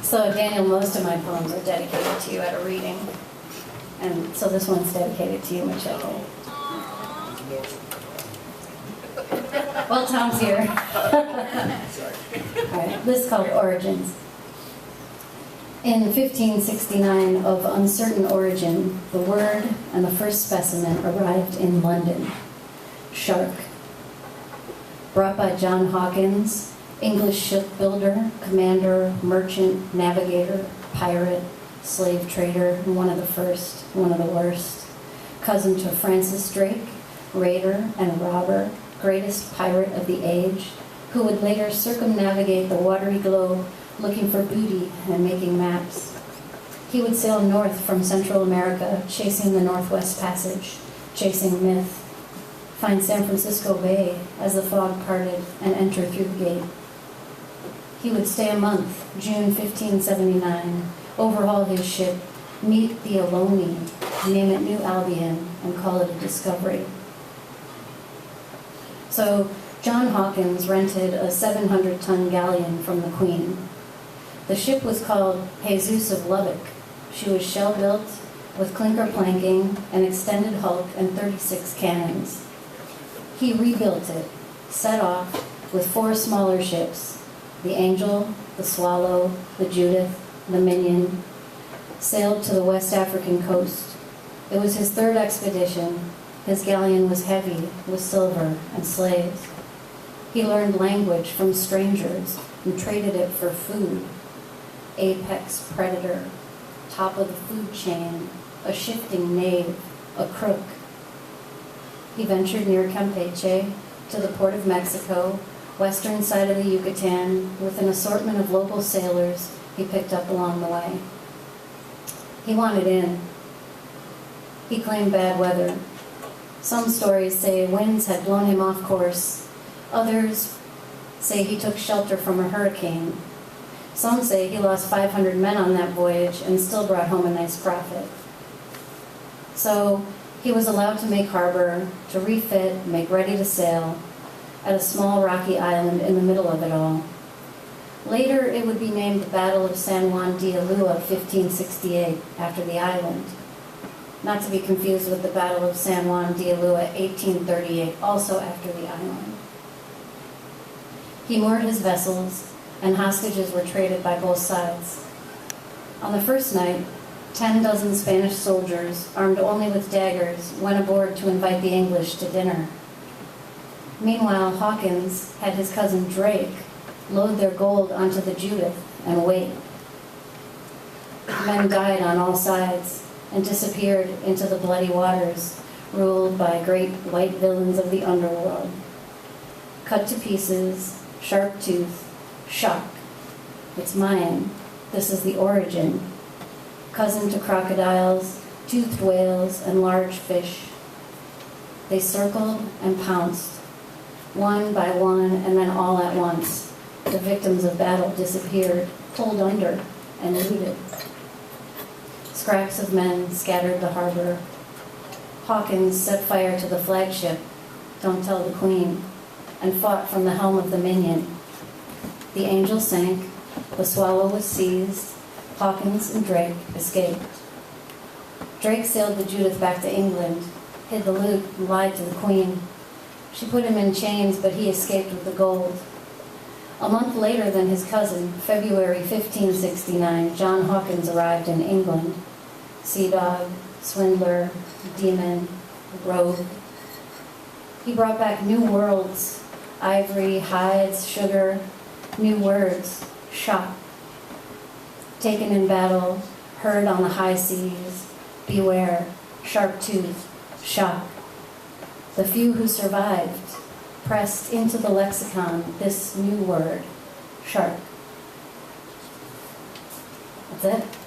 So Daniel, most of my poems are dedicated to you at a reading. And so this one's dedicated to you, Michelle. Well, Tom's here. All right, this is called Origins. In 1569, of uncertain origin, the word and the first specimen arrived in London. Shark. Brought by John Hawkins, English shipbuilder, commander, merchant, navigator, pirate, slave trader, one of the first, one of the worst. Cousin to Francis Drake, raider and robber, greatest pirate of the age, who would later circumnavigate the watery globe looking for booty and making maps. He would sail north from Central America, chasing the Northwest Passage, chasing myth, find San Francisco Bay as the fog parted and enter through the gate. He would stay a month, June 1579, overhaul his ship, meet the Ohlone, name it New Albion, and call it a discovery. So John Hawkins rented a 700-ton galleon from the Queen. The ship was called Jesus of Lubbock. She was shell-built with clinker planking, an extended hulk, and 36 cannons. He rebuilt it, set off with 4 smaller ships, the Angel, the Swallow, the Judith, the Minion, sailed to the West African coast. It was his 3rd expedition. His galleon was heavy with silver and slaves. He learned language from strangers and traded it for food. Apex predator, top of the food chain, a shifting knave, a crook. He ventured near Campeche to the port of Mexico, western side of the Yucatan, with an assortment of local sailors he picked up along the way. He wanted in. He claimed bad weather. Some stories say winds had blown him off course. Others say he took shelter from a hurricane. Some say he lost 500 men on that voyage and still brought home a nice profit. So he was allowed to make harbor, to refit, make ready to sail, at a small rocky island in the middle of it all. Later, it would be named the Battle of San Juan de Ulua, 1568, after the island. Not to be confused with the Battle of San Juan de Ulua, 1838, also after the island. He moored his vessels, and hostages were traded by both sides. On the first night, 10 dozen Spanish soldiers, armed only with daggers, went aboard to invite the English to dinner. Meanwhile, Hawkins had his cousin Drake load their gold onto the Judith and wait. Men died on all sides and disappeared into the bloody waters, ruled by great white villains of the underworld. Cut to pieces, sharp tooth, shock. It's mine. This is the origin. Cousin to crocodiles, toothed whales, and large fish. They circled and pounced, one by one and then all at once. The victims of battle disappeared, pulled under, and looted. Scraps of men scattered the harbor. Hawkins set fire to the flagship, don't tell the Queen, and fought from the helm of the Minion. The Angel sank, the Swallow was seized, Hawkins and Drake escaped. Drake sailed the Judith back to England, hid the loot, and lied to the Queen. She put him in chains, but he escaped with the gold. A month later than his cousin, February 1569, John Hawkins arrived in England. Sea dog, swindler, demon, rogue. He brought back new worlds, ivory, hides, sugar, new words, shock. Taken in battle, heard on the high seas, beware, sharp tooth, shock. The few who survived pressed into the lexicon this new word, shark. That's it.